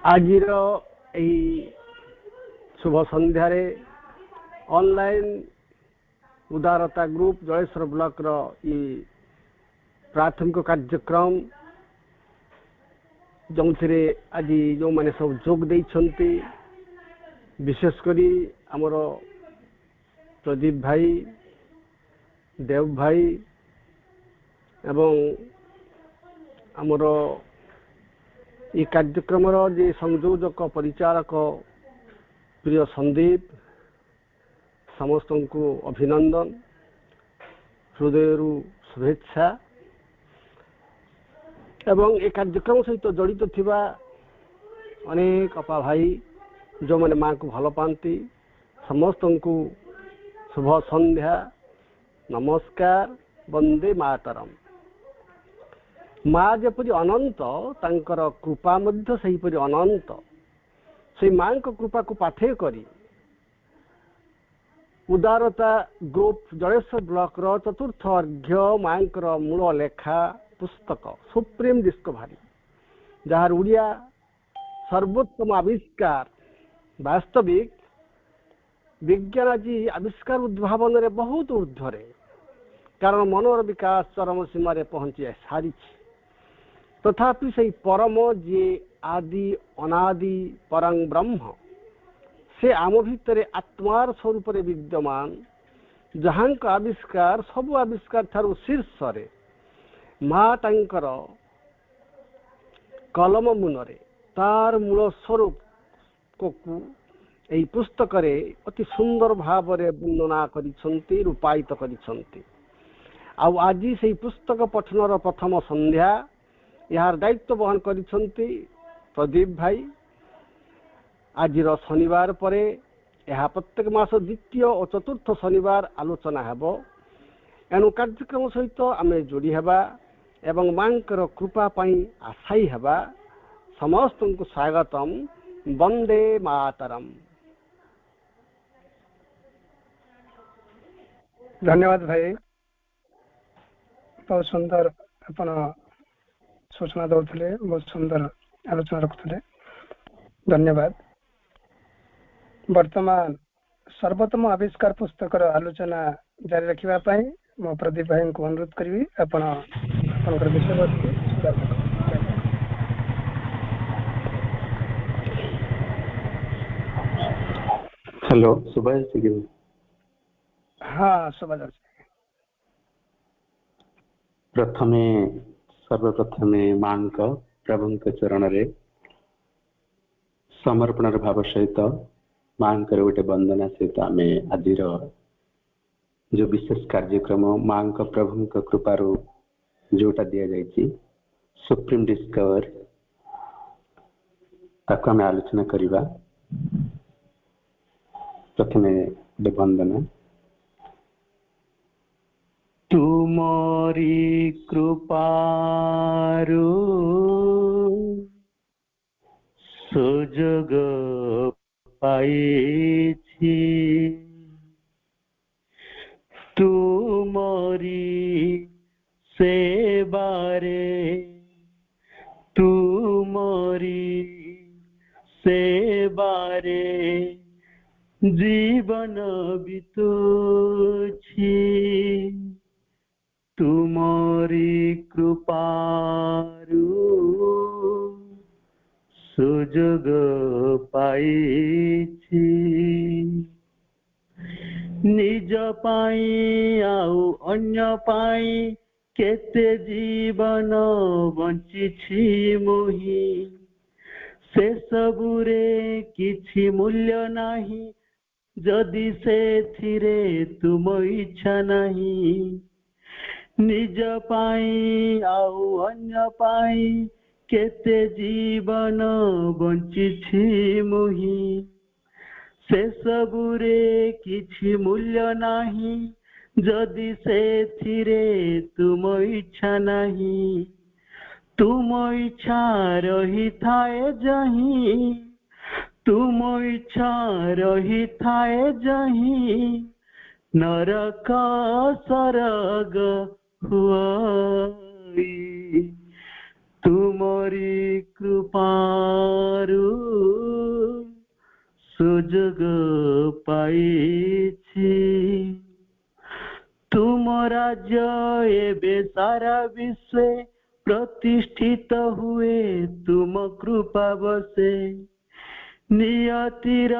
आजिर शुभ संध्यार online उदारता group Jaleshwar block रो प्राथमिक कार्यक्रम जो आज जो मैंने सब जोग देइछन्ति विशेषकर आमर प्रदीप भाई देव भाई एवं आमर ये कार्यक्रम जे संयोजक परिचारक प्रिय संदीप समस्त को अभिनंदन हृदय शुभेच्छा एवं ये कार्यक्रम सहित जड़ित थिबा अनेक अपा भाई जो मैंने माँ को भल पाती समस्त को शुभ संध्या नमस्कार वंदे मातरम। माँ जपरी अनंत तांकर कृपा मध्य सहीपरि अनंत से माँ को कृपा को पाठे करी उदारता ग्रुप जलेश्वर ब्लॉक रो चतुर्थ अर्घ्य माँ मूल लेखा पुस्तक सुप्रीम डिस्कवरी जार उड़िया सर्वोत्तम आविष्कार वास्तविक विज्ञान आज आविष्कार उद्भावन रे बहुत ऊर्ध्वरे कारण मनोर विकास चरम सीमा पहुंची सारी तथापि से परम जे आदि अनादि परं ब्रह्म से आम भितर आत्मार स्वरूप विद्यमान जहाँ आविष्कार सब आविष्कार ठारू शीर्ष रे माँ तांकर कलम मुनरे तार मूल स्वरूप को यही पुस्तक रे अति सुंदर भाव रे वर्णना करिसंती रूपायित करिसंती। आज से पुस्तक पठनर प्रथम संध्या यार दायित्व बहन करिसंती प्रदीप भाई। आज शनिवार परे यह प्रत्येक मास द्वितीय और चतुर्थ शनिवार आलोचना हेबो एनु कार्यक्रम सहित आम जोड़ी हेबा एवं मांकर कृपा पाई आशाई हेबा समस्त को स्वागतम वंदे मातरम। धन्यवाद भाई बहुत सुंदर अपन सूचना दौले बहुत सुंदर आलोचना रखुले धन्यवाद। वर्तमान सर्वोत्तम आविष्कार पुस्तक आलोचना जारी रखा मो प्रदीप भाई को अनुरोध करी अपन विषय वस्तु। हेलो सुभाष। हाँ सुभाष। प्रथमे सर्वप्रथमे माँ प्रभु चरण रे समर्पण भाव सहित माँ गोटे वंदना सहित आम आज जो विशेष कार्यक्रम माँ प्रभु कृपारू जोटा दि जाइए सुप्रीम डिस्कवर ताको आम आलोचना करवा। प्रथमे वंदना तुमरी कृपारू सुजोग पाइछि तुमरी सेवारे जीवन बितुछि तुमरी कृपारू सुजोग पाइछि निज पाई आउ अन्य पाई केते जीवन बंचिछि मोहि से सबुरे किछि मूल्य नाही जदि से थिरे तुम इच्छा नाही निज पाई आउ अन्य पाई केते जीवन बंचिछि मोहि से सबुरे किछि मूल्य नाही जदि से थिरे तुम इच्छा नाही तुम इच्छा रही थाए जही तुम इच्छा रही थाए जही नरक सरग हुई तुम तुमरी कृपारु सुजोग पाइछि तुम राज्य एबे सारा विश्व प्रतिष्ठित हुए तुम कृपा बसे नियतिर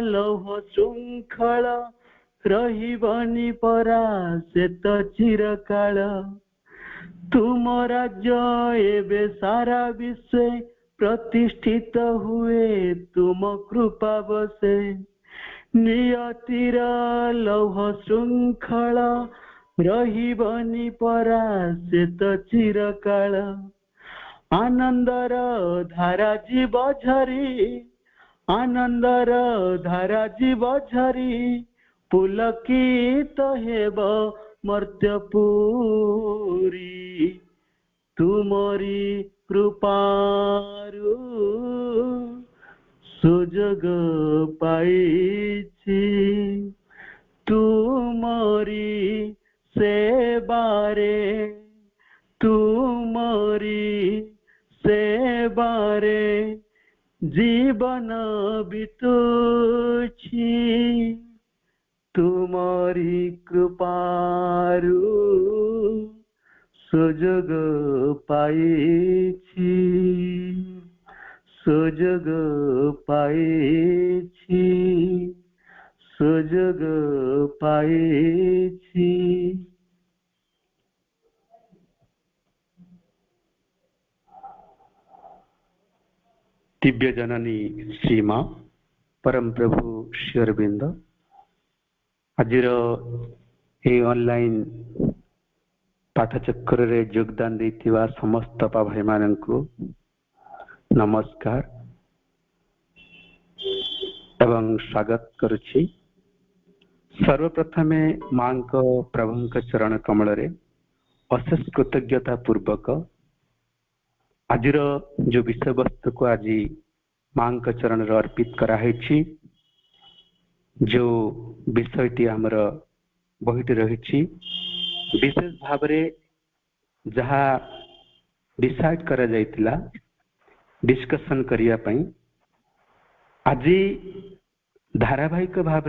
लौह श्रृंखल रहिबनि परा से तो चिरकाल तुम राज्य एबे सारा विश्व प्रतिष्ठित हुए तुम कृपा बसे नियतिर लौह श्रृंखल रहिबनि परा से तो चिरकाल आनंदर धारा जीव झरी आनंदर धारा जीव झरी पुलकित हेब मर्त्यपुरी तुमरी कृपारु सुजोग पाइछि तुमरी सेवारे तुमरी सेवारे जीवन बितुछि तुमरी कृपारु सुजोग पाइछि सुजोग पाइछि सुजोग पाइछि। दिव्य जननी श्रीमा परम प्रभु श्री अरविंद आजिर ए ऑनलाइन पाठचक्र रे योगदान देथिबा समस्त भाई माननकु नमस्कार एवं स्वागत करुछि। सर्वप्रथमे मांक प्रभुंक चरण कमल रे अशेष कृतज्ञता पूर्वक आजिर जो विषय वस्तु को आज मांक चरण रे अर्पित कराई जो विषयटी आमर बहिटी रही विशेष भाव जहा डिसाइड करा जाइतिला डिस्कशन करिया पई आज धारावाहिक भाव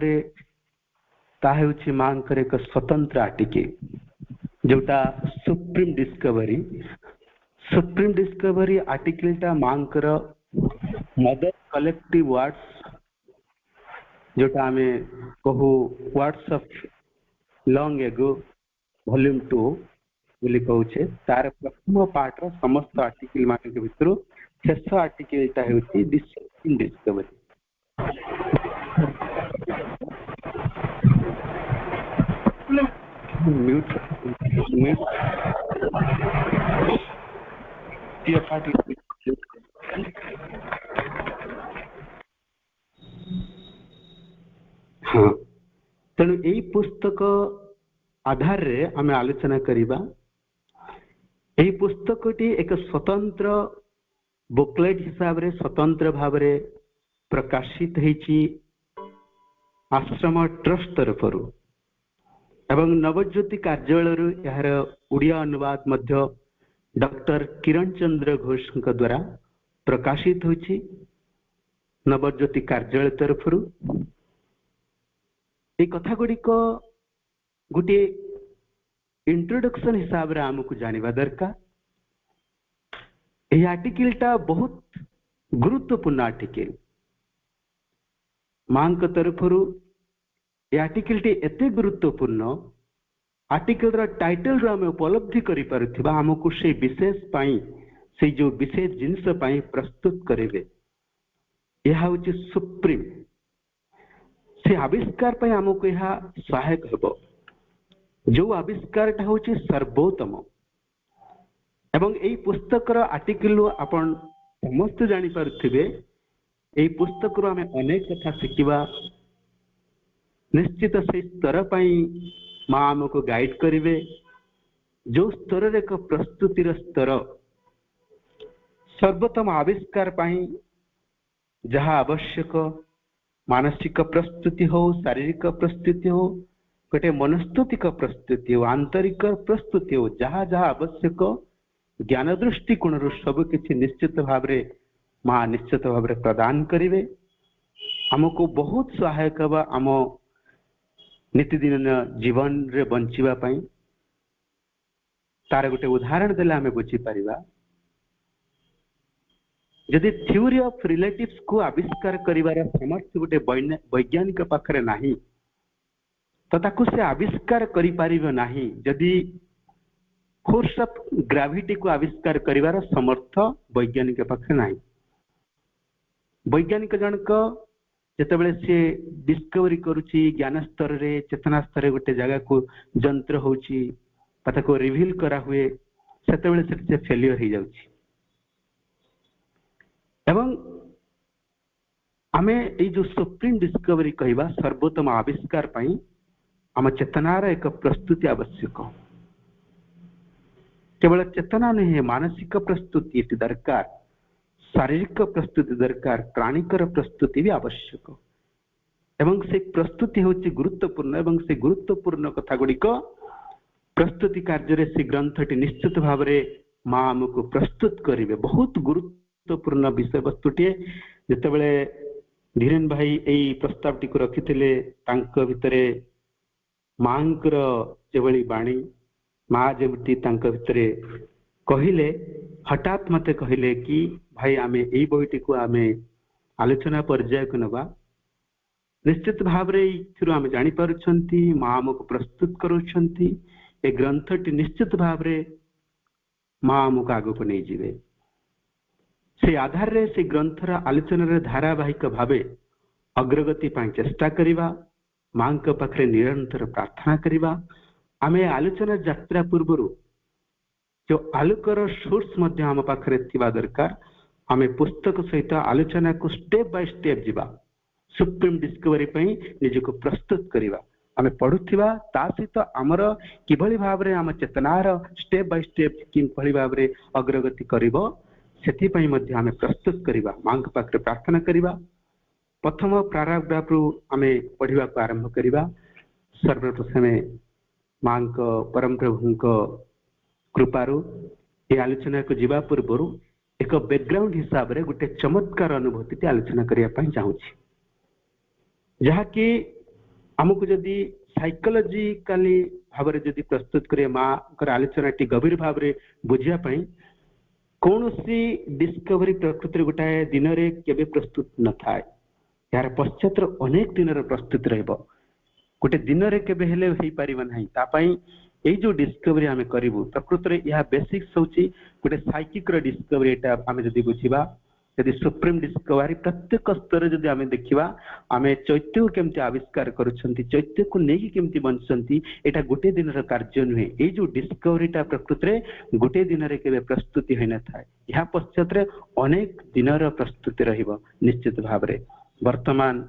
ता हेउछि मांकर एक स्वतंत्र आर्टिकल जोटा सुप्रीम डिस्कवरी आर्टिकल टा मांकर मदर कलेक्टिव वर्ड्स जोटा आमे कहू words of long ago volume 2 बोली कहूचे तार प्रथम पार्ट रो समस्त आर्टिकल मान के भितर शेष आर्टिकल टा हेउछि द सुप्रीम डिस्कवरी। म्यूट ये पार्ट हाँ तेणु यही पुस्तक आधार रे आमे आलोचना करिबा। यही पुस्तकटी एक स्वतंत्र बुकलेट हिसाब रे स्वतंत्र भाव रे प्रकाशित हेछि आश्रम ट्रस्ट तरफरु एवं नवज्योति कार्यालय यार उड़िया अनुवाद मध्य डॉक्टर किरण चंद्र घोष द्वारा प्रकाशित होछि नवज्योति कार्यालय तरफरु। ये कथा गुड़िक गोटे इंट्रोडक्शन हिसाब रे आमको जानिबा दरकार। यह आर्टिकल टा बहुत गुरुत्वपूर्ण आर्टिकल मां तरफरु ये आर्टिकल टी एते गुरुत्वपूर्ण आर्टिकल रा टाइटल रो आमे उपलब्धि करि पारुथिबा हमको से विशेष पाई से जो विशेष जिनस पाई प्रस्तुत करेबे यह होछि सुप्रीम से आविष्कार पाई हमको यह सहायक हेबो जो आविष्कार टा होछि सर्वोत्तम एवं एई पुस्तक रो आर्टिकल आपण समस्त जानि पारुथिबे एई पुस्तक रो आमे अनेक कथा शिखिबा निश्चित से स्तर पाई मां हमको गाइड करिवे जो स्तर रे एक प्रस्तुतिर स्तर सर्वोत्तम आविष्कार पाई जहा आवश्यक मानसिक प्रस्तुति हो शारीरिक प्रस्तुति हो गोटे मनस्तुतिक प्रस्तुति हो आंतरिक प्रस्तुति हो जहा जहा आवश्यक ज्ञान दृष्टिकोण सब किसी निश्चित भाव माँ निश्चित भाव प्रदान करेंगे आमको बहुत सहायक हवा आम नीतिदिन जीवन रे बंचिबा पई तार गोटे उदाहरण देले आमे बुझी परिबा यदि थ्योरी ऑफ रिलेटिव्स को आविष्कार करिवार सामर्थ्य गोटे वैज्ञानिक पाखरे नाही तो ताकू से आविष्कार करि परिबो नाही यदि फोर्स ऑफ ग्रेविटी को आविष्कार करिवार समर्थ वैज्ञानिक पाखरे नाही वैज्ञानिक जनक जेतेबेले से डिस्कवरी करूची ज्ञान स्तर रे चेतना स्तर रे गोटे जगह को जंत्र होची पता को रिवील करा हुए सेतेबेले से फेलियर हो जाउची एवं आमे ए जो सुप्रीम डिस्कवरी कहवा सर्वोत्तम आविष्कार पई आम चेतनार एक प्रस्तुति आवश्यक केवल चेतना नहीं मानसिक प्रस्तुति दरकार शारीरिक प्रस्तुति दरकार प्राणिकर प्रस्तुति भी आवश्यक एवं से प्रस्तुति होची गुरुत्वपूर्ण एवं से गुरुत्वपूर्ण कथा गुड़िक प्रस्तुति कार्य से ग्रंथटी निश्चित भाव माँ आमको प्रस्तुत करेंगे बहुत गुरुत्वपूर्ण विषय वस्तुटे जितेबले धीरेन भाई यही प्रस्ताव टी रखिथिले तांक भितरे मांकर जेभली बाणी माँ जेमती तांक भितरे कहिले हठात मते कहिले कि भाई आमे एई बहिटी को आमे आलोचना पर्याय को नबा निश्चित भाव रे आमे जानी पारुछंती माँ आमको प्रस्तुत करूछंती ए ग्रंथटी निश्चित भाव रे माँ आमको आगो को नहीं जीवे से आधार रे से ग्रंथर आलोचना रे धारावाहिक भावे अग्रगति पाई चेष्टा करिवा माँ के पाखरे निरंतर प्रार्थना करिवा आमे आलोचना यात्रा पूर्वरु जो आलोकर सोर्स मध्य आम पाखरे थिबा दरकार आमे पुस्तक सहित आलोचना को स्टेप बाय स्टेप जीवा सुप्रीम डिस्कवरी पई निजको प्रस्तुत करिवा आमे पढुथिबा ता सहित आमर किभली भाव रे आम चेतनार स्टेप बाय स्टेप किभली भाव रे अग्रगति करिवो सेथि पई मध्य आमे प्रस्तुत करिवा मां के पाखरे प्रार्थना करिवा प्रथम पैराग्राफ रु आमे पढिबा को आरंभ करिवा सर्वप्रथमे मां को परम प्रभु को कृपारु ये आलोचना को जीवा पूर्व एक बैकग्राउंड हिसाब रे गोटे चमत्कार अनुभूति आलोचना करिया पई चाहूची जहाँकि आमको जदि साइकोलॉजिकली भाव रे जदि प्रस्तुत करे माँ कर आलोचना टी गभीर भाव रे बुझिया पई कौन सी डिस्कवरी प्रकृति गोटाए दिन रे केबे प्रस्तुत न थाए यार पश्चात अनेक दिन रे प्रस्तुत रहबो गोटे दिन रे केबे हेले हेई परिबो नाही ता पई ए जो डिस्कवरी आमे करिवु प्रकृति रे यह बेसिक्स होची गोटे साइकिक रे डिस्कवरी एटा आमे जदि बुझिबा यदि सुप्रीम डिस्कवरी प्रत्येक स्तर जदि आमे देखिबा आमे चैत्य को केमति आविष्कार करूछंती चैत्य को नेकी केमति बनछंती एटा गोटे दिन रे कार्य नुहे ए जो डिस्कवरीटा प्रकृति रे गोटे दिन रे केबे प्रस्तुति होय न थाए यह पश्चात रे अनेक दिन रे प्रस्तुति रहिबो निश्चित भाव रे वर्तमान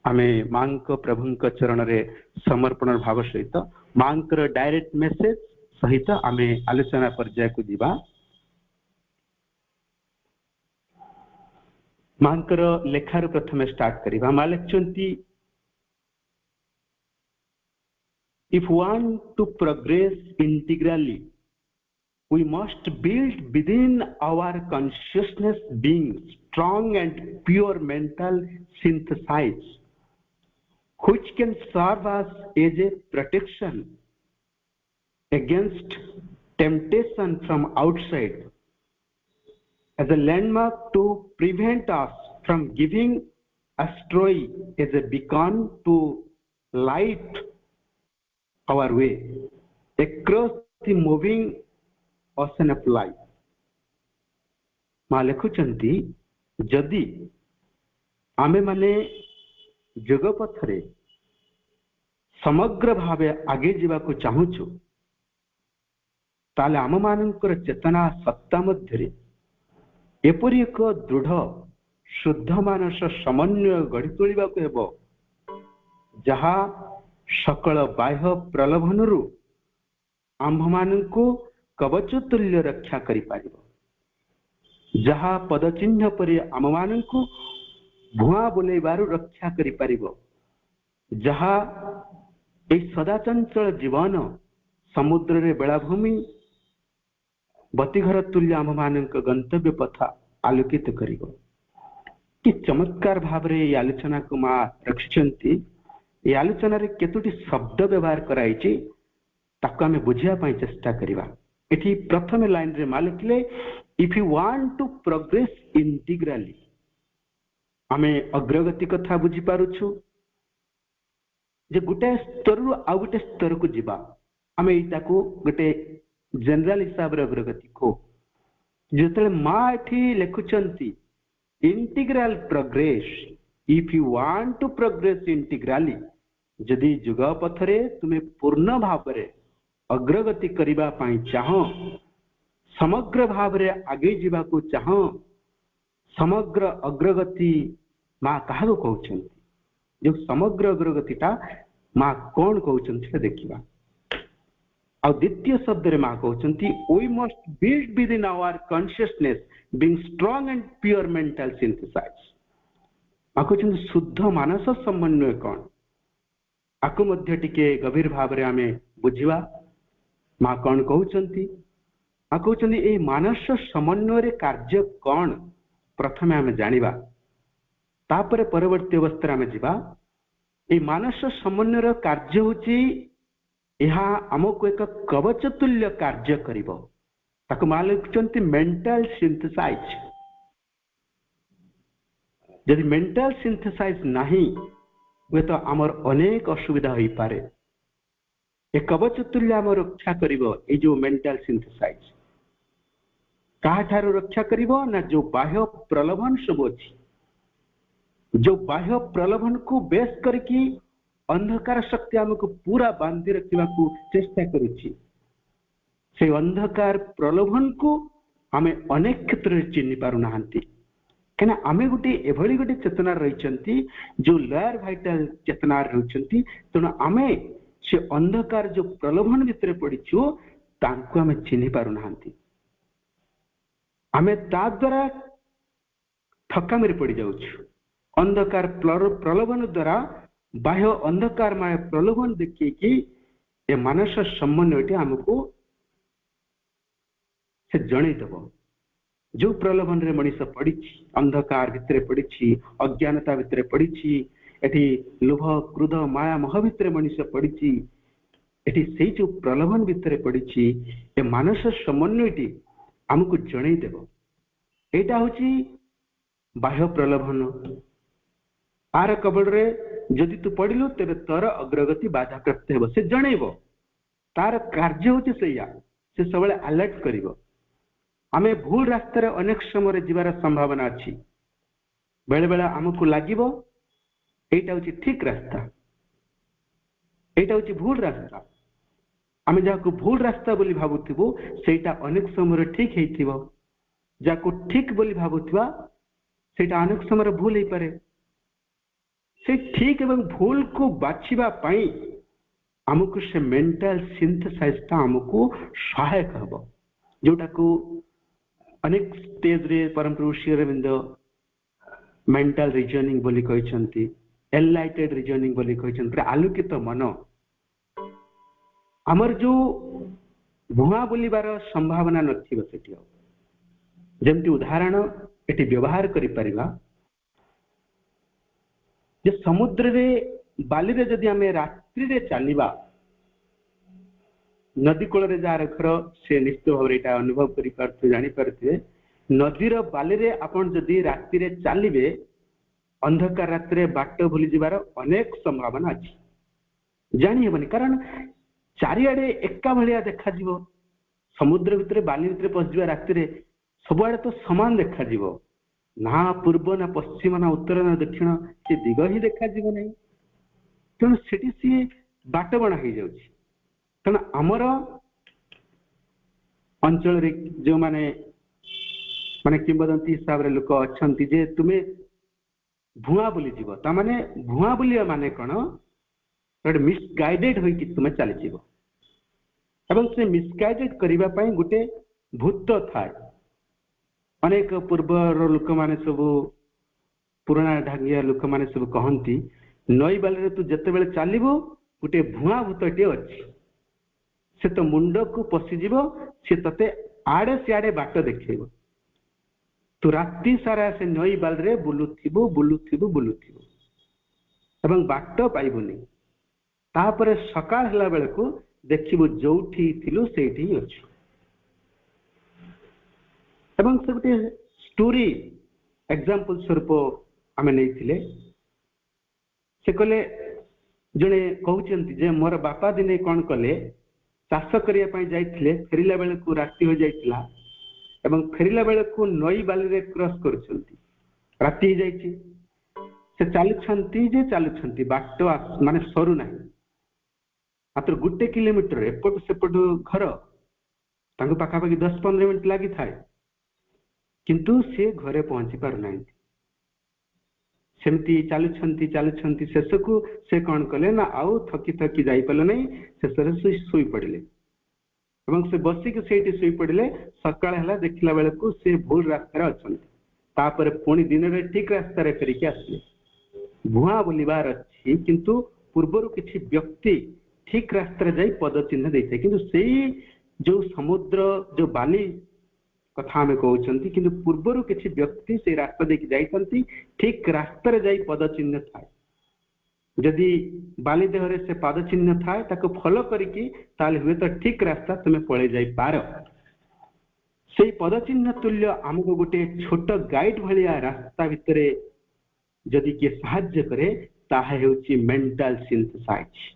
आमे मांक प्रभुंक चरण रे समर्पण भाव सहित मांकर डायरेक्ट मेसेज सहित आमे आलोचना पर्याय को जीवा मांकर लेखार प्रथमे स्टार्ट करिवा मा लेखचंती if want to progress integrally we must build within our consciousness being strong and pure mental synthesis which can serve us as a protection against temptation from outside as a landmark to prevent us from giving astray as a beacon to light our way across the moving ocean of life माँ लिखुचंती जदि आमे माने जगपथ रे समग्र भावे आगे जीवा को चाहूचु ताले आम मानकर चेतना सत्ता मध्य रे एपरि एक दृढ़ शुद्ध मानस समन्वय गढ़ी तोलिबा को हेबो जहा सकल बाह्य प्रलोभनरु आम्भ माननको कवच तुल्य रक्षा करि पारिबो जहा पदचिन्ह परि आम माननको भुआ बोलेबारु रक्षा करि पारिबो जहा ए सदा चंचल जीवन समुद्र रे बेलाभूमि बतीघर तुल्य आम मान गंतव्य पथ आलोकित कर। कि चमत्कार भाव ये आलोचना को माँ रखिंट ये आलोचन केतोटी शब्द व्यवहार कराई ताको आमे बुझिया चेष्टा करिबा। एठी प्रथम लाइन रे माँ लिखले if you want to progress integrally आमे अग्रगति कथा बुझी पारुछु जे गुटे स्तर रु आ गुटे स्तर को जिबा आमे इटा को गुटे जनरल हिसाब रे अग्रगति को जेतले माँ एठी लेखुचंती integral progress if you want to progress integrally जदि जुग पथरे तुम्हें पूर्ण भाव रे अग्रगति करिबा पाई चाहो समग्र भाव रे आगे जीवा को चाहो समग्र अग्रगति माँ कहा कहते जो समग्र अग्रगति टा माँ कौन कहते देखा। आ द्वितीय शब्द रे माँ कहते we must build within our consciousness being strong and pure mental synthesize. माँ कहते शुद्ध मानस समन्वय कौन आकु मध्य टिके गभीर भाव रे आमे बुझिबा। माँ कौन कहते माँ कहते ए मानस समन्वय रे कार्य कौन प्रथमे आमे जानिबा तापरे परवर्ती अवस्था आमे जिबा। ए मानस समन्वय कार्य होची यहा आमको एक कवच तुल्य कार्य करिबो ताको माँ लिखुचंती मेंटल सिंथेसाइज। यदि मेंटल सिंथेसाइज नहीं वे तो आमर अनेक असुविधा हो पारे। एक कवच तुल्य आम रक्षा करिबो ए जो मेंटल सिंथेसाइज काठारो रक्षा करिबो ना जो बाह्य प्रलोभन सब अछि जो बाह्य प्रलोभन को बेस करके अंधकार शक्ति आमको पूरा बांधि रखा चेष्टा करुछि से अंधकार प्रलोभन को आमे अनेक क्षेत्र में चिन्ह पारु नाहंती कहीं आमे गोटे एभली गोटे चेतना रही जो लोअर वाइटल चेतना रही तेणु आमे से अंधकार जो प्रलोभन भितर पड़ीछु तांको आमे चिन्ह पारु नाहंती। आमे ता द्वारा ठकामी रे पड़ी जाउछु। अंधकार प्रलोभन द्वारा बाह्य अंधकार माय प्रलोभन देखिए कि ए मानस समन्वय आमको से जणे देव जो प्रलोभन रे मनीष पड़ी अंधकार भितर पड़ी अज्ञानता भितर पड़ी एठी लोभ क्रोध माया मोह भितर मनीष पड़ी एठी से जो प्रलोभन भितर पड़ी ए मानस समन्वय आमको जणे देव। एटा होची बाह्य प्रलोभन आर कबल रे जदि तू पढ़िलु तेरे तोर अग्रगति बाधाप्राप्त हेब से जणेब तार कार्य होची सेया से सब अलर्ट करिवो। आमे भूल रास्ता रे अनेक समय जीवार संभावना अछि बेले बेले आमको लागिवो एटा होची ठीक रास्ता एटा होची भूल रास्ता आमे जाको भूल रास्ता बोली भाबुथिबो सेटा अनेक समय ठीक हेइथिबो जाको ठीक बोली भाबुथिबा सेटा अनेक समय भूल हेइ पारे। से ठीक एवं भूल को बाछिबा पाई आमको से मेंटल सिंथेसाइज आमको सहायक हब जोटा को अनेक स्टेज रे परम प्रभु श्री अरविंद मेंटल रीजनिंग बोली कहते एनलाइटेड रीजनिंग बोली कहते आलोकित मन आमर जो भुआ बोलिबार संभावना नथिबो सेठी जेमती उदाहरण एटी व्यवहार करि परिबा जे समुद्र रे बाली रे जदि आमे रात्रि रे चलिबा नदी कूल रे जार घर से निश्चित भाव रे एटा अनुभव करि पारथि जानि पारथि नदीर बाली रे आपण जदि रात्रि रे चलिबे अंधकार रात्रि रे बाट भूली जिबार अनेक संभावना अछि जानि हेबनी कारण चारिआडे एका भलिया देखा जिवो समुद्र भितरे बाली भितरे पसिबा रात्रि रे सबआडे तो समान देखा जिवो ना पूर्व ना पश्चिम ना उत्तर ना दक्षिण से दिग ही देखा जीव नहीं तेणु सेठी सी बाट बणा हो जाउछि। तेणु आमर अंचल रे जो माने माने किंबदंती हिसाब रे लोक अछंती जे तुमे भुआ बोली जीव ता माने भुआ बोलिया माने कोन मिसगाइडेड होई कि तुमे चली जीव एवं से मिसगाइडेड करिबा पई गुटे भूत थाए अनेक पूर्वर लोक माने सब पुराना ढांगिया लोक माने सब कहती नई बाली तू जिते बेले चलबू गोटे भुआ भूतटे अच्छी से तो मुंड को पशिज सी ते आड़े सियाड़े बाट देखो तू राति सारा से नई बाल बुलुथिबु बुलुथिबु बुलुथिबु एवं बाट पाइबुनी तापरे सकाळ हला बेलको देखिबु जोठी थिलु सेठी अछि एवं से गोटे स्टोरी एग्जांपल स्वरूप आमे नैथिले से कहले जने कहउचंती जे मोर बापा दिने कोन कले चाष करिया पई जाइथिले फेरिला बेलको राति हो जाइतिला एवं फेरिला बेलको नई बाली रे क्रॉस करछंती राति जाइछि से चालुछंती बाट माने सरू नाही मात्र 1 किलोमीटर एपट सेपट घर तांको पाखापाखि 10-15 मिनिट लागि थाए किंतु से घरे पहुंची पार नाही सेमती चालुछंती शेषकु से कौन कले ना आउ थकी जाई पले नहीं शेष सोई पड़े एवं से बसिक से सोई पड़े सकाळ हला देखिला बेले को से भूल रास्ता अछंती तापर पुणी दिन रे ठीक रास्ता रे फेरिकी आसले भुआ बोलिबार अछि किंतु पूर्वरु किछि व्यक्ति ठीक रास्ता रे जाई पद चिन्ह दैथे किंतु सेही जो समुद्र जो बाली कथा हमें कहउछंती किंतु पूर्वरु किछि व्यक्ति से रास्ता देखि जाइछंती ठीक रास्ता रे जाई पद चिन्ह थाए जदि बाली देहरे से पद चिन्ह थाए ताको फॉलो करिकि ताले हुए तो ठीक रास्ता तुमे पळे जाई पार से पद चिन्ह तुल्य हमको गोटे छोट गाइड भलिया रास्ता भितरे जदि के सहाय्य करे ताहा हेउची मेंटल सिंथेसाइज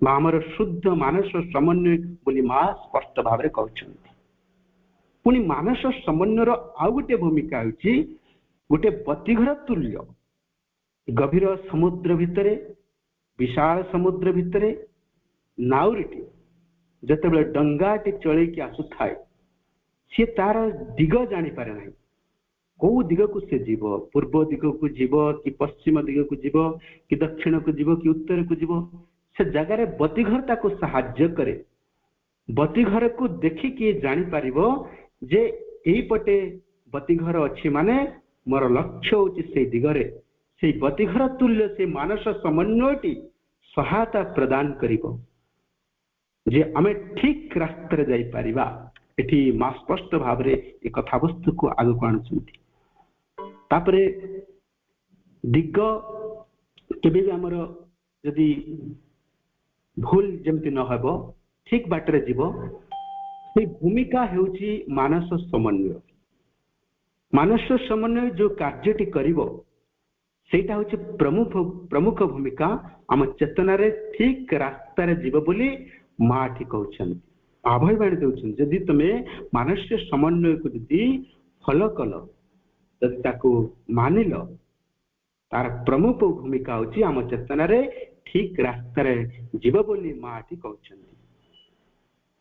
हमर शुद्ध मानस समन्वय बोली मा स्पष्ट भाव रे कहउछंती पुणी मानस समन्वयर आउ गोटे भूमिका होची गोटे बतिघर तुल्य गभीर समुद्र भितरे विशाल समुद्र भितरे नाउरीटी जतेबेले डंगाटी चलैकी आसुथाए सी तार दिग जानी पारे नाही को दिग को से जीव पूर्व दिग को जीव कि पश्चिम दिग को जीव कि दक्षिण को जीव कि उत्तर को जीव से जगह रे बतिघर ताको सहाय्य करे बतिघर को देखि कि जानी पारिबो जे एई पटे बतिघर अछि माने मोर लक्ष्य होची से दिगरे से बतिघर तुल्य से मानस समन्वयटी सहायता प्रदान करिबो जे आमे ठीक रास्ता रे जाई परिबा एठी मा स्पष्ट भाव रे ए कथा वस्तु को आगु काणुछंती तापरे दिग केबे भी हमर यदि भूल जेमति न हबो ठीक बाटरे जीवो से भूमिका हेउची मानस समन्वय जो कार्यटी करिवो सेटा होची प्रमुख भूमिका आम चेतना रे ठीक रास्ता रे जीव बोली मा ठीक कहउछन आभय बाणी देउछन जदि तमे मानस समन्वय को जदि फॉलो कलो जदि ताको मानिलो तार प्रमुख भूमिका होची आम चेतना रे ठीक रास्ता रे जीव बोली मा ठीक कहउछन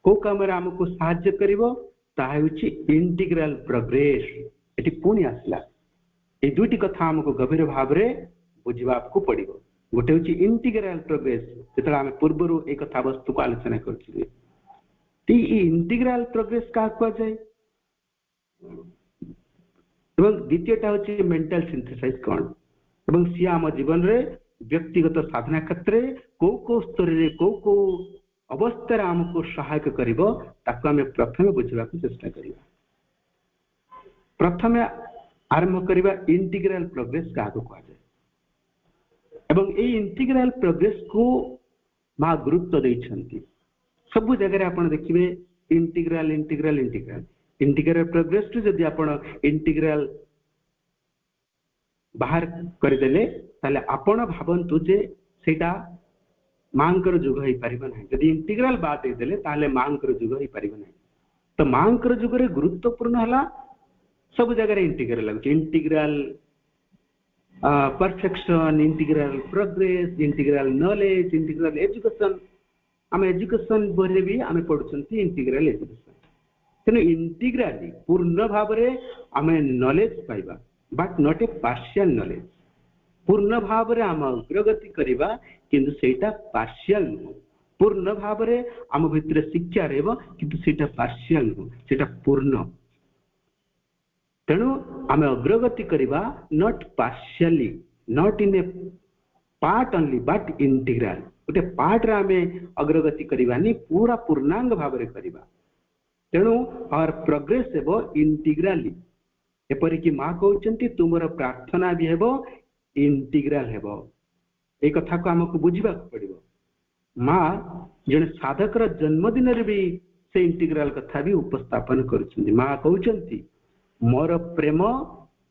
को काम रे हमको सहाय्य करिवो ताहा होची इंटीग्रल प्रोग्रेस एटी पुणी आसला ए दुईटी कथा हमको गभीर भाव रे बुझिबा को पड़िबो गोटे होची इंटीग्रल प्रोग्रेस जेतला हम पूर्वरु ए कथा वस्तु को आलोचना करछि ती इंटीग्रल प्रोग्रेस का को जाय एवं द्वितीयटा होची मेंटल सिंथेसाइज कोन एवं सिया हम जीवन रे व्यक्तिगत साधना क्षेत्र को स्तर रे को अवस्था आमको सहायक करिवो ताको आमे प्रथम बुझिबा को चेष्टा करिबा प्रथम आरंभ करिबा इंटीग्रल प्रोग्रेस का को जाय एवं ए इंटीग्रल प्रोग्रेस को मा गुरुत्व दैछंती सब जगह रे आपण देखिबे integral integral integral integral progress टू जदि आपण इंटीग्रल बाहर कर देले ताले आपण भाबंतु जे सेटा मांकर जुग होई परिबो नाही जदि इंटीग्रल बात दे देले ताले मांकर जुग होई परिबो नाही तो मांकर जुग रे गुरुत्वपूर्ण हला सब जगह रे इंटीग्रल लागु integral perfection integral progress integral knowledge integral education हम एजुकेशन बोले भी हमें पढुचंती इंटीग्रल एजुकेशन तेनो इंटीग्रली पूर्ण भाव रे हमें नॉलेज पाइबा but not a partial knowledge पूर्ण भाव रे हम अग्रगति करिबा किंतु सेटा पार्शियल नु पूर्ण भाव रे हम भितर शिक्षा रहबो किंतु सेटा पार्शियल नु सेटा पूर्ण तेणु आम अग्रगति करिबा not partially not in A part only but integral गोटे पार्ट रे आम अग्रगति करिबानी पूरा पूर्णांग भाव रे करिबा तेणु आवर प्रोग्रेस हेबो इंटीग्राली एपरिक माँ कहते तुमर प्रार्थना भी हेबो इंटीग्राल हेबो। ए कथा को आमको बुझा पड़ो। माँ जन साधकर जन्मदिन भी से इंटीग्राल कथा भी उपस्थापन कर माँ कहते मोर प्रेम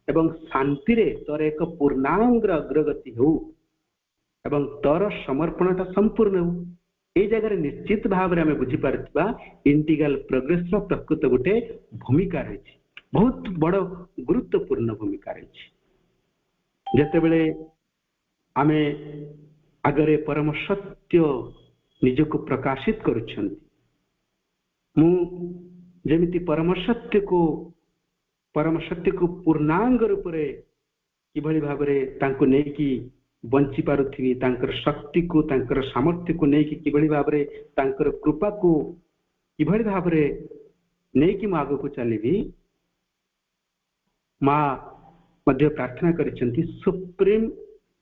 एवं शांति रे तोर एक पूर्णांग अग्रगति हो एवं तोर समर्पणटा संपूर्ण हो। ये जगह निश्चित भाव में बुझीपार इंटीग्राल प्रोग्रेस प्रकृत गोटे भूमिका रही बहुत बड़ गुरुत्वपूर्ण भूमिका रही। जितेबले आमे आगरे परम सत्य निजको प्रकाशित करुछंती जमिति परम सत्य को पूर्णांग रूप से किभली भाव तांको नेकी बंची पारुथि तांकर शक्ति को तांकर सामर्थ्य को नेकी किभली भाव तांकर कृपा को किभली भाव नेकी मु आगको चलिबी माँ मध्य प्रार्थना करिसेंती सुप्रीम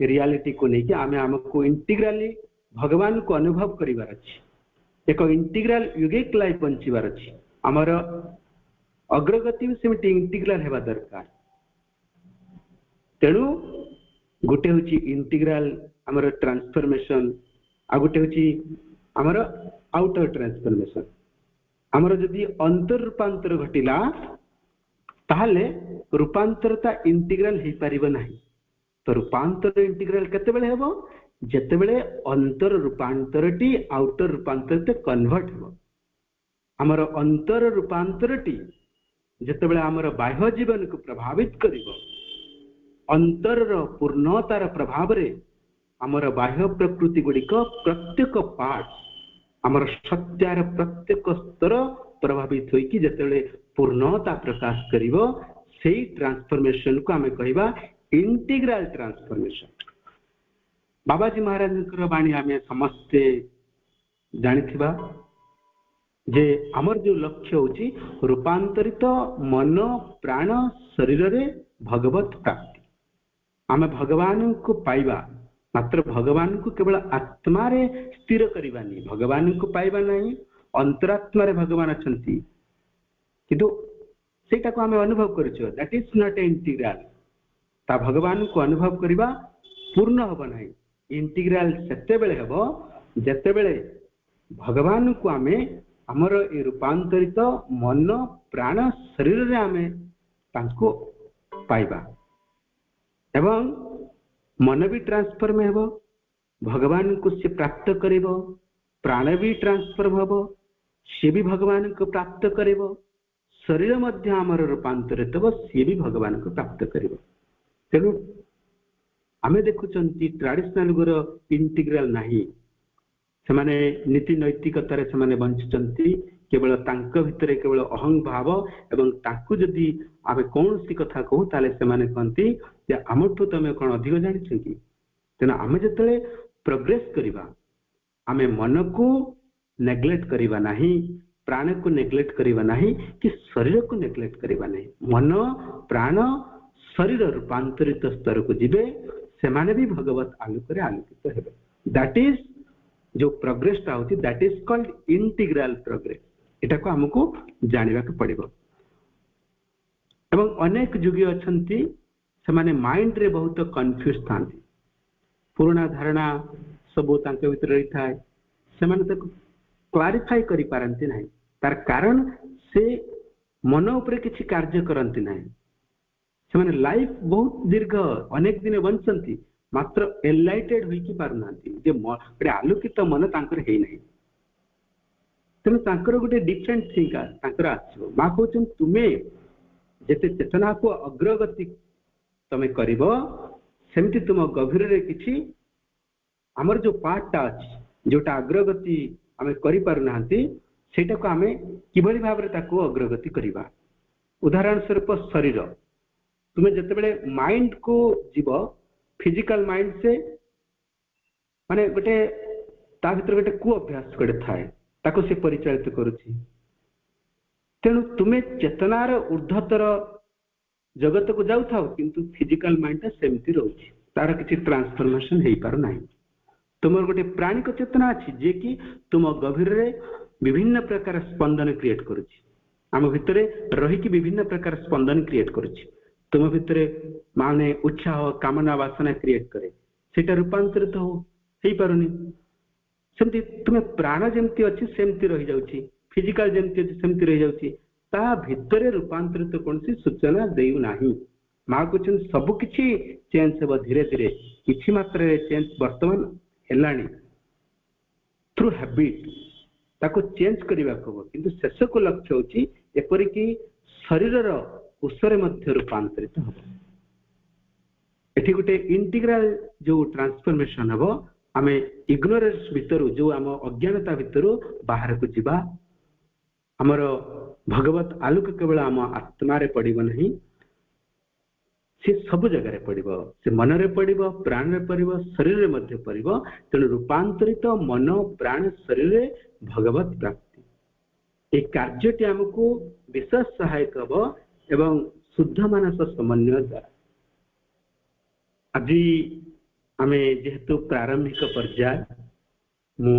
रियालिटी को लेकिन आमे हमको इंटीग्राली भगवान को अनुभव करिवार अछि एक इंटीग्राल युगिक लाइफ बंचीबार अछि हमर अग्रगति भी सेमती इंटीग्राल हेबा दरकार। तेणु गोटे होची इंटीग्राल हमर ट्रांसफॉर्मेशन आ गोटे होची हमर आउटर ट्रांसफॉर्मेशन। हमर जदि अंतर रूपांतर घटिला ताहले रूपांतरता इंटीग्राल हे परिबो नाही। तो रूपांतर इंटीग्राल केतेबेले हेबो जेतेबेले अंतर रूपांतरटी आउटर रूपांतर कन्वर्ट हेबो। हमर अंतर रूपांतरटी जेतेबेले हमर बाह्य जीवन को प्रभावित करिवो अंतर पूर्णतार प्रभाव रे हमर बाह्य प्रकृति गुड़िक प्रत्येक पार्ट हमर सत्यार प्रत्येक स्तर प्रभावित होइकी जेतेबेले पूर्णता प्रकाश करिवो सेही ट्रांसफॉर्मेशन को आमे कहिबा इंटीग्राल ट्रांसफॉर्मेशन। बाबाजी महाराज वाणी आम समस्ते जानिथिबा जे आमर जो लक्ष्य होची रूपांतरित मन प्राण शरीर रे भगवत प्राप्ति। आम भगवान को पाइबा मात्र भगवान को केवल आत्मा रे स्थिर करबा नहीं भगवान को पाइबा नहीं अंतरात्मा रे भगवान अछंती किंतु सेटा को आम अनुभव करियो दैट इज नॉट इंटीग्राल। ता भगवान को अनुभव करबा पूर्ण होब नहीं। इंटीग्राल सेते बेले हेबो जेते बेले भगवान को आमे हमर ए रूपांतरित मन प्राण शरीर रे आमे तांको पाइबा एवं मन भी ट्रांसफॉर्म हेबो भगवान को से प्राप्त करिवो प्राण भी ट्रांसफॉर्म हेबो से भी भगवान को प्राप्त करिवो शरीर मध्य हमर रूपांतरित हेबो से भी भगवान को प्राप्त करिवो। तेणु आमे देखुचंती ट्रेडिशनल गुर इंटीग्राल नाही सेमाने नीति नैतिकतार से बंचुचंती केवल तांको भितरे केवल अहं भाव एवं तांको जदि आमे कौन सी कथा कहू ताले सेमाने कहंती जे आमठु तमे कोन अधिक जानिछ कि। तेना आमे जतले प्रोग्रेस करिबा आमे मन को नेग्लेक्ट करिबा नाही प्राण को नेग्लेक्ट करिबा नाही कि शरीर को नेग्लेक्ट करिबा नाही। मन प्राण शरीर रूपांतरित स्तर को जिबे सेमाने भी भगवत आलोक रे आलोकित हेबे। दैट इज जो प्रोग्रेसटा होती that is called integral progress. एटा को हमको जानिबा के पड़िबो। एवं अनेक युगी अछंती सेमाने माइंड रे बहुत कंफ्यूज थांती पुराना धारणा सब तांके भीतर रही थाए सेमाने तक क्लारिफाई करि पारंती नाही। तार कारण से मन उपरे किछि कार्य करंती नाही। सेमाने लाइफ बहुत दीर्घ अनेक दिन बंचंती मात्र एनलाइटेड होई कि पारनांती जे गोटे आलोकित मन तांकर हेई नाही। तेणु तांकर गोटे डिफरेंट थिंका तांकर आछो मा कहउछन तुमे जेते चेतना को अग्रगति तमे करिवो सेमति तुम गभीर रे किछि हमर जो पार्टटा अछि जोटा अग्रगति आमे करि पारनांती सेटा को आमे किभली भाव रे ताको अग्रगति करिबा। उदाहरण स्वरूप शरीर तुमे जते बेले माइंड को जीव फिजिकल माइंड से माने गोटे ता भीतर गोटे कु अभ्यास गोटे थाए ताको से परिचालित करूची। तेणु तुमे चेतनार ऊर्ध्वतर जगत को जाउ थाओ किंतु फिजिकल माइंड सेमती रहउची तार किछि ट्रांसफॉर्मेशन हेई पार नाही। तुमर गोटे प्राणिक चेतना अछि जे कि तुम गभीर रे विभिन्न प्रकार स्पंदन क्रिएट करूची आम भितर रही विभिन्न प्रकार स्पंदन क्रिएट करुच्ची तुम भितर माने उत्साह कामना वासना क्रिएट करे सेटा रूपांतरित हो पारुनी सेमती तुम्हें प्राण जमती अच्छी सेमती रही जाउची फिजिकल जमती अच्छी सेमती रही जाउची ता भितर रूपांतरित कौन सी सूचना देउ नाही माँ कहते सब किछि चेंज हे धीरे धीरे किछि मात्रा चेंज वर्तमान हेलानी थ्रू हैबिट ताको चेंज करने को किंतु शेष को लक्ष्य होची एपरिक शरीर कोशरे मध्य रूपांतरित हम एठी गोटे इंटीग्राल जो ट्रांसफॉर्मेशन हम आम इग्नोरेंस भितर जो आम अज्ञानता भितर बाहर को जीवा आमर भगवत आलोक केवल आम आत्मा पड़ब नहीं से सब जगह पड़ब से मन रे पड़ब प्राण रे पड़ब शरीर रे मध्य पड़ब तेणु रूपांतरित मन प्राण शरीर रे भगवत प्राप्ति ये कार्यटी आमको विशेष सहायक हम एवं शुद्ध मानस समन्वय द्वारा आज आम जेहेतु प्रारंभिक पर्याय मु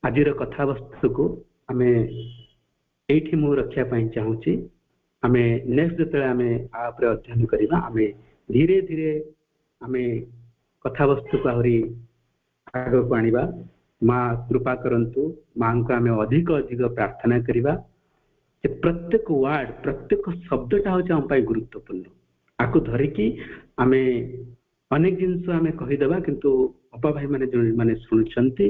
आज कथावस्तु को आम ये मु रखापी चाहूँगी आम नेक्स्ट जो आम आप अध्ययन करवा आम धीरे धीरे आम कथावस्तु को आहरी आग को आनिबा माँ कृपा करंतु माँ को आम अधिक अधिक प्रार्थना करवा प्रत्येक वार्ड प्रत्येक शब्दटा हूँ आम गुरुत्वपूर्ण आपको धरिकी आम अनेक जिनस आम कहीदेवा किंतु अपा भाई मैंने जो मैंने शुणुंट से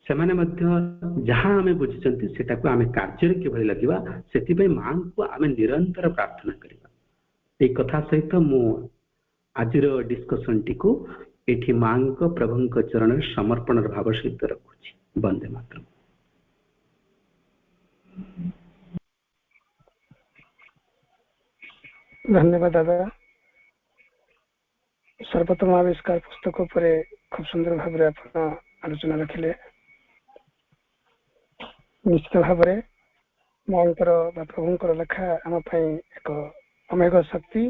जहाँ आम बुझी सेटा को आम कार्य किभली लगे से माँ को आम निरंतर प्रार्थना करवा एक कथा सहित मु आज डिस्कसन टी को ये माँ प्रभु चरण समर्पण भाव सहित रखुची वंदे मातरम। धन्यवाद दादा सर्वोत्तम आविष्कार पुस्तक पर खूब सुंदर भाव आलोचना रखिले निश्चित भाव मांकर प्रभुंकर लेखा आम एक अमेघ शक्ति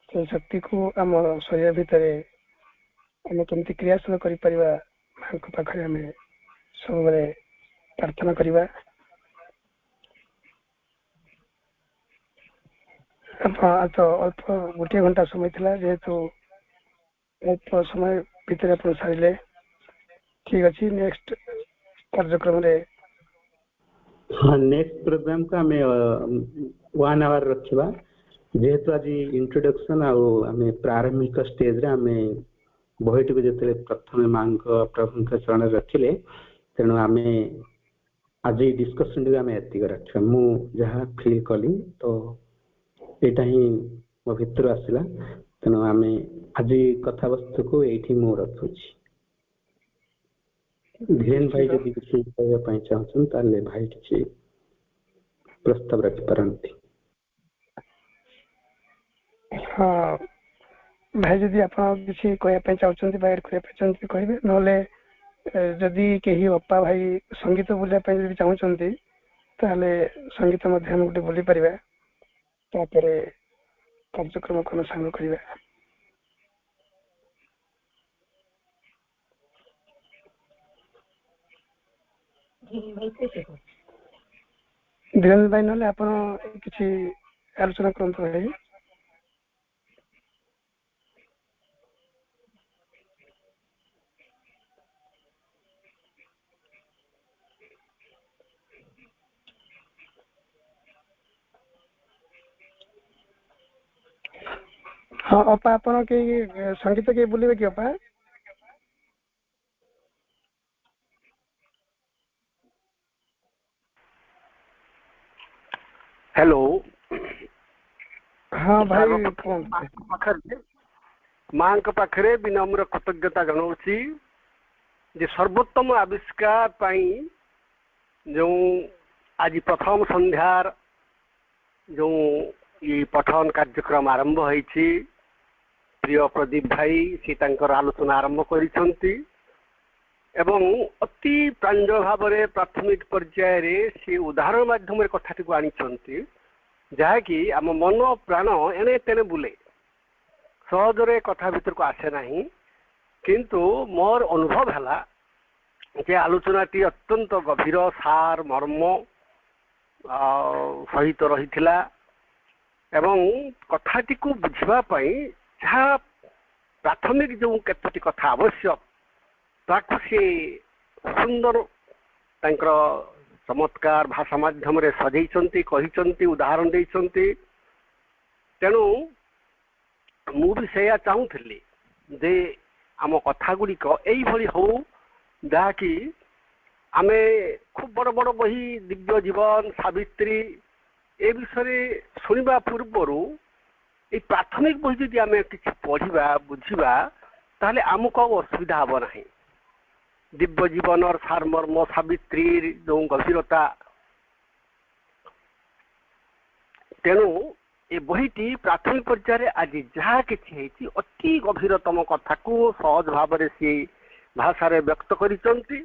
से शक्ति को आम शरीर भितर आम केमती क्रियाशील कर माँ पाखे आम सब प्रार्थना करवा तो अल्प गोटे घंटा समय थिला जेहेतु अल्प समय भितर आप सारे ठीक अच्छे नेक्स्ट कार्यक्रम रे हाँ नेक्स्ट प्रोग्राम का आम 1 आवर रखा जेहेतु आज इंट्रोडक्शन आम प्रारंभिक स्टेज रे आम बहीटी को जो प्रथम माँ प्रभु चरण रखिले तेणु आम आज डिस्कसन आम एति रखा मु जहाँ फील कली तो यहाँ ही मो भर आसला तेणु आम आज कथावस्तु को ये मु रखुची धीरेन भाई जब किसी कहवाई चाहते भाई किसी प्रस्ताव रखिपारती। हाँ भाई जदि आप किसी कहवाई चाहते बाहर कहते कहे ना जदि कहीं अपा भाई संगीत बोलिया चाहते संगीत गोटे बोली पारिबा तापरे कार्यक्रम को सांग करवा धीरेन्द्र भाई ना आप किसी आलोचना करते भाई। हाँ अपा आप संगीत के बोलिए कि अपा हेलो हाँ भाई माँ पाखे विनम्र कृतज्ञता जनाऊँगी जे सर्वोत्तम आविष्कार जो आज प्रथम संध्यार जो ये पठन कार्यक्रम आरंभ होइछि प्रिय प्रदीप भाई सी आलोचना आरंभ करिसंती एवं अति प्रांज भाव प्राथमिक पर्याय रे सी उदाहरण माध्यम कथाटी को आनी जहाँकि आम मन प्राण एने तेने बुले सहजरे कथा भीतर को आसे नहीं किंतु मोर अनुभव है যে আলোচনাটি অত্যন্ত গভীর সার মর্ম সহিত রহিଥିଲା এবং କଥାଟିକୁ ବୁଝିବା ପାଇଁ ଯାହା ପ୍ରାଥମିକ ଯେଉଁ କେତୋଟି କଥା ଆବଶ୍ୟକ ତାକୁ ସେ ସୁନ୍ଦର ତାଙ୍କର ଚମତ୍କାର ଭାଷା ମାଧ୍ୟମରେ ସଜେଇଛନ୍ତି, କହିଛନ୍ତି, ଉଦାହରଣ ଦେଇଛନ୍ତି। ତେଣୁ ମୁଁ ବି ସେଇଆ ଚାହୁଁଥିଲି ଯେ ଆମ କଥା ଗୁଡ଼ିକ ଏଇଭଳି ହଉ ଯାହାକି ଆମେ ଖୁବ ବଡ଼ ବଡ଼ ବହି ଦିବ୍ୟ ଜୀବନ, ସାବିତ୍ରୀ ଏ ବିଷୟରେ ଶୁଣିବା ପୂର୍ବରୁ এই ପ୍ରାଥମିକ ବହି ଯଦି ଆମେ କିଛି ପଢ଼ିବା ବୁଝିବା ତାହେଲେ ଆମକୁ ଆଉ ଅସୁବିଧା ହେବ ନାହିଁ। ଦିବ୍ୟ ଜୀବନର ସାରମର୍ମ, ସାବିତ୍ରୀର ଯେଉଁ ଗଭୀରତା, ତେଣୁ ଏ ବହିଟି ପ୍ରାଥମିକ ପର୍ଯ୍ୟାୟରେ ଆଜି ଯାହା କିଛି ହେଇଛି ଅତି ଗଭୀରତମ କଥାକୁ ସହଜ ଭାବରେ ସିଏ ଭାଷାରେ ବ୍ୟକ୍ତ କରିଛନ୍ତି।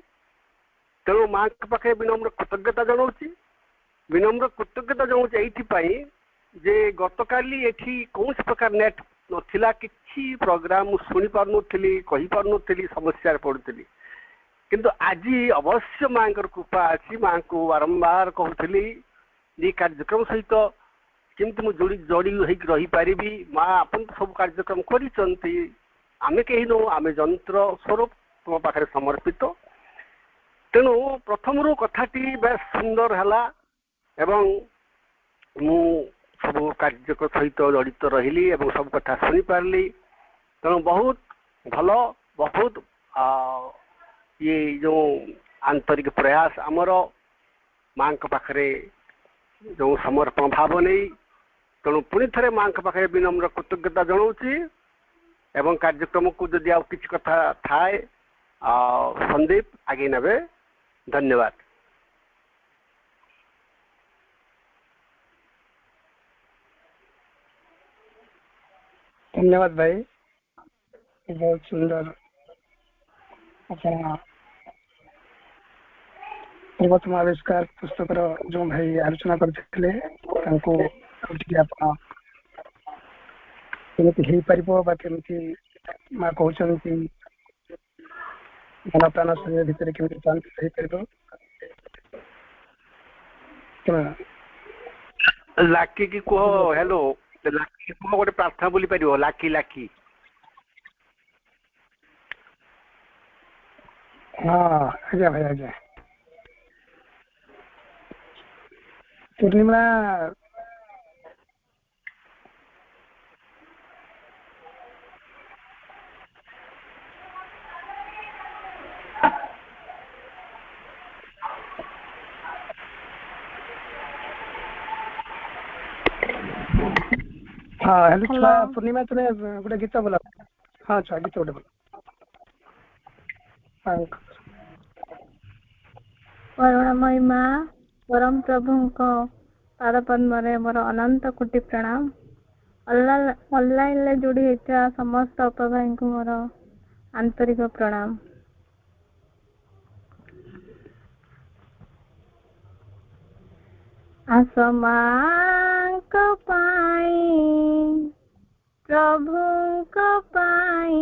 ତେଣୁ ମାଙ୍କ ପାଖରେ ବିନମ୍ର କୃତଜ୍ଞତା ଜଣାଉଛି। ବିନମ୍ର କୃତଜ୍ଞତା ଜଣାଉଛି ଏଇଥିପାଇଁ ଯେ ଗତକାଲି ଏଠି କୌଣସି ପ୍ରକାର ନେଟ୍ ନଥିଲା, କିଛି ପ୍ରୋଗ୍ରାମ ମୁଁ ଶୁଣିପାରୁନଥିଲି, କହିପାରୁନଥିଲି, ସମସ୍ୟାରେ ପଡ଼ୁଥିଲି। କିନ୍ତୁ ଆଜି ଅବଶ୍ୟ ମାଙ୍କର କୃପା ଅଛି। ମାଙ୍କୁ ବାରମ୍ବାର କହୁଥିଲି ଏ କାର୍ଯ୍ୟକ୍ରମ ସହିତ କେମିତି ମୁଁ ଯୋଡ଼ି ହେଇକି ରହିପାରିବି। ମା ଆପଣ ତ ସବୁ କାର୍ଯ୍ୟକ୍ରମ କରିଛନ୍ତି, ଆମେ କେହି ନୁହଁ, ଆମେ ଯନ୍ତ୍ର ସ୍ୱରୂପ ତୁମ ପାଖରେ ସମର୍ପିତ। ତେଣୁ ପ୍ରଥମରୁ କଥାଟି ବେଶ ସୁନ୍ଦର ହେଲା ଏବଂ ମୁଁ ସବୁ କାର୍ଯ୍ୟକ୍ରମ ସହିତ ଜଡ଼ିତ ରହିଲି ଏବଂ ସବୁ କଥା ଶୁଣିପାରିଲି। ତେଣୁ ବହୁତ ଭଲ, ବହୁତ ଇଏ ଯେଉଁ ଆନ୍ତରିକ ପ୍ରୟାସ ଆମର ମାଙ୍କ ପାଖରେ ଯେଉଁ ସମର୍ପଣ ଭାବ ନେଇ, ତେଣୁ ପୁଣି ଥରେ ମାଙ୍କ ପାଖରେ ବିନମ୍ର କୃତଜ୍ଞତା ଜଣାଉଛି ଏବଂ କାର୍ଯ୍ୟକ୍ରମକୁ ଯଦି ଆଉ କିଛି କଥା ଥାଏ ସନ୍ଦୀପ ଆଗେଇ ନେବେ। ଧନ୍ୟବାଦ। ଧନ୍ୟବାଦ ଭାଇ, ବହୁତ ସୁନ୍ଦର ଆପଣ ସର୍ବୋତ୍ତମ ଆବିଷ୍କାର ପୁସ୍ତକର ଯେଉଁ ଭାଇ ଆଲୋଚନା କରିଥିଲେ ତାଙ୍କୁ ଟିକେ ଆପଣ କେମିତି ହେଇପାରିବ ବା କେମିତି ମା କହୁଛନ୍ତି ମନ ପ୍ରାଣ ଶରୀର ଭିତରେ କେମିତି ହେଇପାରିବ ଲାକି କି କୁହ, ହ୍ୟାଲୋ ଲାକି କୁହ ଗୋଟେ ପ୍ରାର୍ଥନା ବୋଲି ପାରିବ। ଲାକି ଲାକି ହଁ ଆଜ୍ଞା ଭାଇ ଆଜ୍ଞା। ପୂର୍ଣ୍ଣିମା ହଁ ହେଲୋ ଛୁଆ ପୂର୍ଣ୍ଣିମା ତୁମେ ଗୋଟେ ଗୀତ ବୋଲ। ହଁ ଛୁଆ ଗୀତ ଗୋଟେ ବୋଲ। କରୁଣାମୟୀ ମା ପରମ ପ୍ରଭୁଙ୍କ ପାଦ ପଦ୍ମରେ ମୋର ଅନନ୍ତ କୋଟି ପ୍ରଣାମ। ଅନଲାଇନରେ ଯୋଡ଼ି ହେଇଥିବା ସମସ୍ତ ଅପଭାଇଙ୍କୁ ମୋର ଆନ୍ତରିକ ପ୍ରଣାମ। ଆସ ମାଙ୍କ ପାଇଁ, ପ୍ରଭୁଙ୍କ ପାଇଁ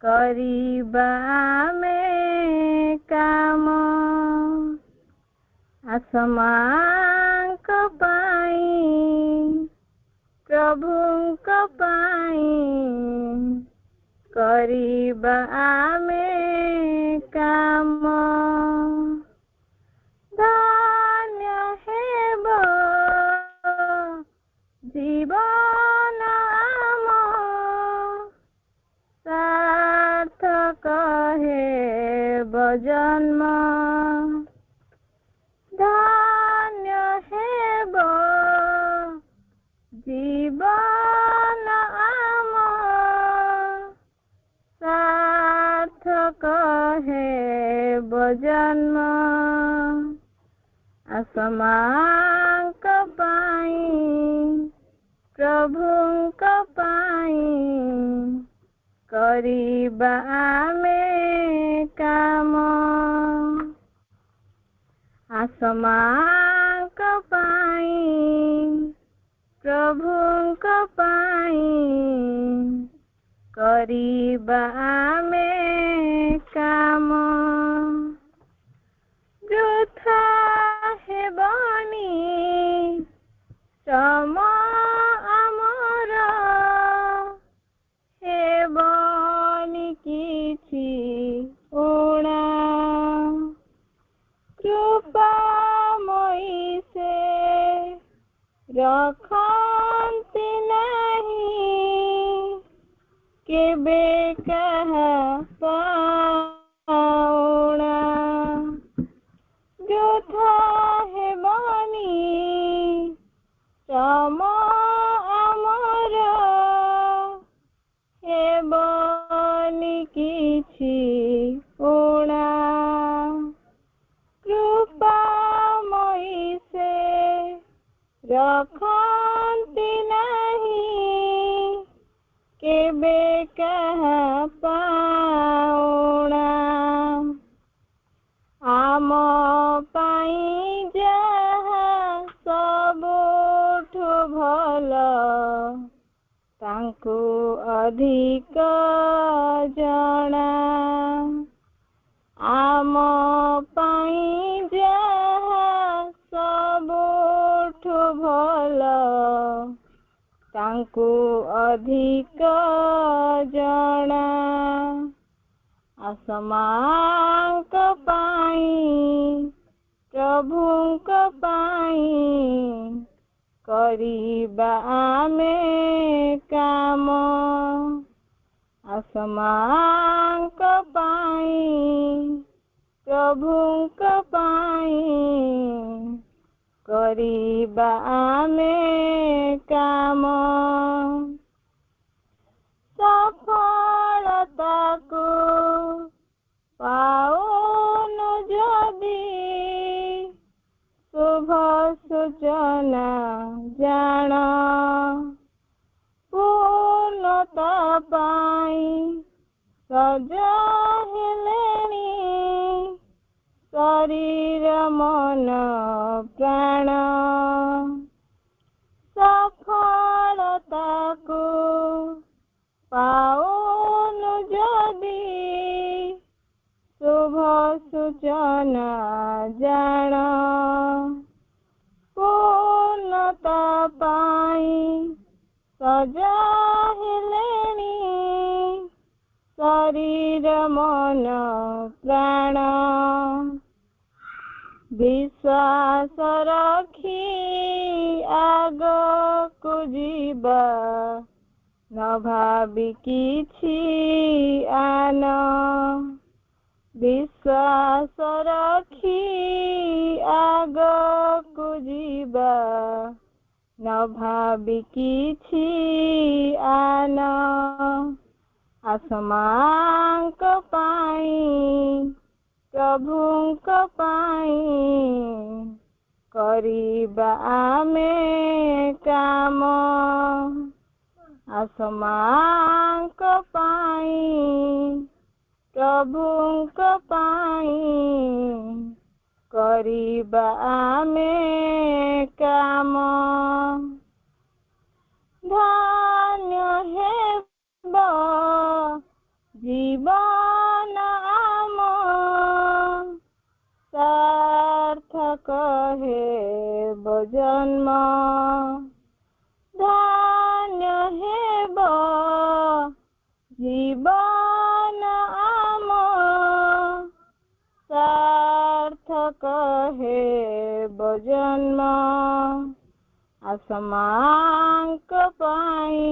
କରିବା ଆମେ କାମ। ଆସ ମାଙ୍କ ପାଇଁ, ପ୍ରଭୁଙ୍କ ପାଇଁ କରିବା ଆମେ କାମ। ଧନ୍ୟ ହେବ ଜୀବନ ଆମ, ସାର୍ଥକ ହେବ ଜନ୍ମ। ଧନ୍ୟ ହେବ ଜୀବନ ଆମ, ସାର୍ଥକ ହେବ ଜନ୍ମ। ଆସ ମାଙ୍କ ପାଇଁ, ପ୍ରଭୁଙ୍କ ପାଇଁ କରିବା ଆମେ କାମ। ଆସ ମାଙ୍କ ପାଇଁ, ପ୍ରଭୁଙ୍କ ପାଇଁ କରିବା ଆମେ काम ବୃଥା ହେବନି ଶ୍ରମ ଆମର ହେବନି କିଛି ଊଣା କୃପାମୟୀ ସେ ରଖନ୍ତି ନାହିଁ କେବେ କାହା ପାଉଣା ବୃଥା ହେବନି ଶ୍ରମ ଆମର ହେବନି କିଛି ଊଣା କୃପାମୟୀ ସେ ରଖନ୍ତି ନାହିଁ କେବେ କାହା ପାଉଣା ଆମ ପାଇଁ ଯାହା ସବୁଠୁ ଭଲ ତାଙ୍କୁ ଅଧିକ ଜଣା ଆମ ପାଇଁ ଯାହା ସବୁଠୁ ଭଲ ତାଙ୍କୁ ଅଧିକ ଜଣା ଆସମାଙ୍କ ପାଇଁ ପ୍ରଭୁଙ୍କ ପାଇଁ କରିବା ଆମେ କାମ ଆସମାଙ୍କ ପାଇଁ ପ୍ରଭୁଙ୍କ ପାଇଁ କରିବା ଆମେ କାମ ସଫଳତାକୁ ପାଉନୁ ଯଦି ଶୁଭ ସୂଚନା ଜାଣ ପୂର୍ଣ୍ଣତା ପାଇଁ ସଜା ହେଲେଣି ଶରୀର ମନ ପ୍ରାଣ ସଫଳତାକୁ ପାଉନୁ ଯଦି ଶୁଭ ସୂଚନା ଜାଣ ପୂର୍ଣ୍ଣତା ପାଇଁ ସଜା ହେଲେଣି ଶରୀର ମନ ପ୍ରାଣ ବିଶ୍ୱାସ ରଖି ଆଗକୁ ଯିବା ନ ଭାବି କିଛି ଆନ ବିଶ୍ୱାସ ରଖି ଆଗକୁ ଯିବା ନ ଭାବି କିଛି ଆନ ଆସମାଙ୍କ ପାଇଁ ପ୍ରଭୁଙ୍କ ପାଇଁ କରିବା ଆମେ କାମ ଆସମାଙ୍କ ପାଇଁ ପ୍ରଭୁଙ୍କ ପାଇଁ କରିବା ଆମେ କାମ ଧନ୍ୟ ହେବ ଜୀବନ ଆମ ସାର୍ଥକ ହେବ ଜନ୍ମ ଧନ୍ୟ ହେବ ଜୀବନ ଆମ ସାର୍ଥକ ହେବ ଜନ୍ମ ଆସମାଙ୍କ ପାଇଁ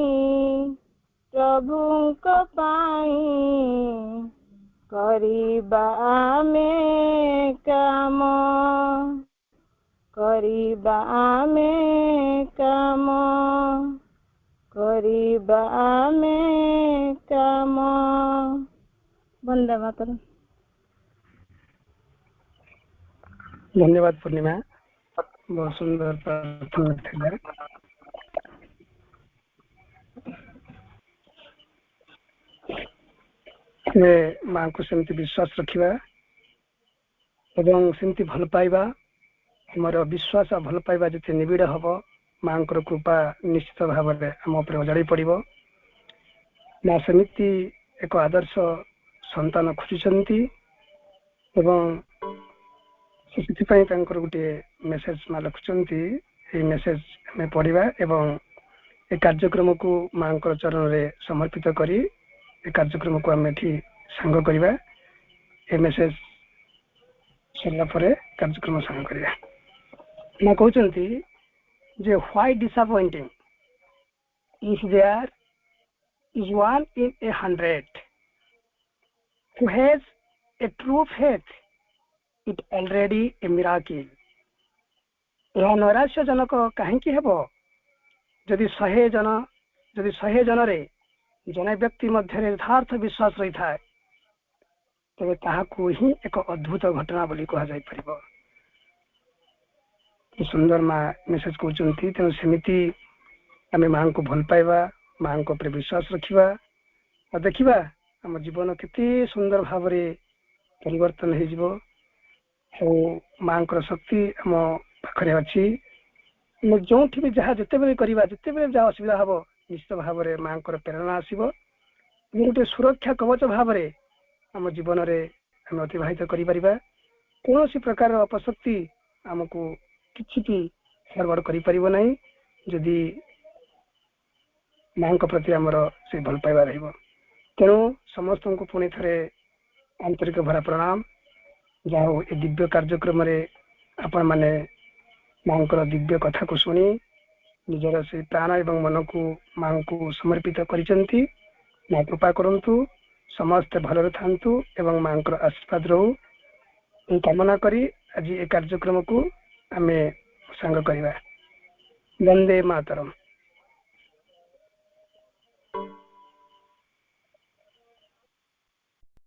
ପ୍ରଭୁଙ୍କ ପାଇଁ କରିବା ଆମେ କାମ କରିବା ଆମେ କାମ କରିବା ଆମେ କାମ ବନ୍ଦେ ମାତରମ୍। धन्यवाद पूर्णिमा बहुत सुंदर प्रार्थना थिला माँ को सेमती विश्वास रखिबा एवं सेमती भल पाइबा हमर विश्वास आ भल पाइबा जते निबिड़ हबो माँ को कृपा निश्चित भाव में आम उपर उजाड़ी पड़िबो माँ सेमती एक आदर्श संतान खोजुचंती एवं ସେଥିପାଇଁ ତାଙ୍କର ଗୋଟିଏ ମେସେଜ ମା ଲେଖୁଛନ୍ତି। ଏହି ମେସେଜ ଆମେ ପଢିବା ଏବଂ ଏ କାର୍ଯ୍ୟକ୍ରମକୁ ମାଙ୍କର ଚରଣରେ ସମର୍ପିତ କରି ଏ କାର୍ଯ୍ୟକ୍ରମକୁ ଆମେ ଏଠି ସାଙ୍ଗ କରିବା। ଏ ମେସେଜ ସରିଲା ପରେ କାର୍ଯ୍ୟକ୍ରମ ସାଙ୍ଗ କରିବା। ମା କହୁଛନ୍ତି ଯେ why disappointing if there is one in 100 who has a true faith, it already a miracle। ଏହା ନୈରାଶ୍ୟଜନକ କାହିଁକି ହେବ ଯଦି 100 ଜନରେ ଜଣେ ବ୍ୟକ୍ତି ମଧ୍ୟରେ ଯଥାର୍ଥ ବିଶ୍ୱାସ ରହିଥାଏ ତେବେ ତାହାକୁ ହିଁ ଏକ ଅଦ୍ଭୁତ ଘଟଣା ବୋଲି କୁହାଯାଇପାରିବ। ସୁନ୍ଦର ମା ମେସେଜ କରୁଛନ୍ତି। ତେଣୁ ସେମିତି ଆମେ ମାଙ୍କୁ ଭଲ ପାଇବା, ମାଙ୍କ ଉପରେ ବିଶ୍ୱାସ ରଖିବା ଆଉ ଦେଖିବା ଆମ ଜୀବନ କେତେ ସୁନ୍ଦର ଭାବରେ ପରିବର୍ତ୍ତନ ହେଇଯିବ। ଆଉ ମାଙ୍କର ଶକ୍ତି ଆମ ପାଖରେ ଅଛି। ଆମେ ଯୋଉଠି ବି ଯାହା ଯେତେବେଳେ କରିବା, ଯେତେବେଳେ ଯାହା ଅସୁବିଧା ହବ ନିଶ୍ଚିତ ଭାବରେ ମାଙ୍କର ପ୍ରେରଣା ଆସିବ ଏବଂ ଗୋଟେ ସୁରକ୍ଷା କବଚ ଭାବରେ ଆମ ଜୀବନରେ ଆମେ ଅତିବାହିତ କରିପାରିବା। କୌଣସି ପ୍ରକାର ଅପଶକ୍ତି ଆମକୁ କିଛି ବି ଗଡ଼ବଡ଼ କରିପାରିବ ନାହିଁ ଯଦି ମାଙ୍କ ପ୍ରତି ଆମର ସେ ଭଲ ପାଇବା ରହିବ। ତେଣୁ ସମସ୍ତଙ୍କୁ ପୁଣି ଥରେ ଆନ୍ତରିକ ଭରା ପ୍ରଣାମ। ଯାହା ହଉ ଏ ଦିବ୍ୟ କାର୍ଯ୍ୟକ୍ରମରେ ଆପଣମାନେ ମାଙ୍କର ଦିବ୍ୟ କଥାକୁ ଶୁଣି ନିଜର ସେ ପ୍ରାଣ ଏବଂ ମନକୁ ମାଙ୍କୁ ସମର୍ପିତ କରିଛନ୍ତି। ମା କୃପା କରନ୍ତୁ, ସମସ୍ତେ ଭଲରେ ଥାନ୍ତୁ ଏବଂ ମାଙ୍କର ଆଶୀର୍ବାଦ ରହୁ ଏହି କାମନା କରି ଆଜି ଏ କାର୍ଯ୍ୟକ୍ରମକୁ ଆମେ ସାଙ୍ଗ କରିବା। ବନ୍ଦେ ମାତରମ୍।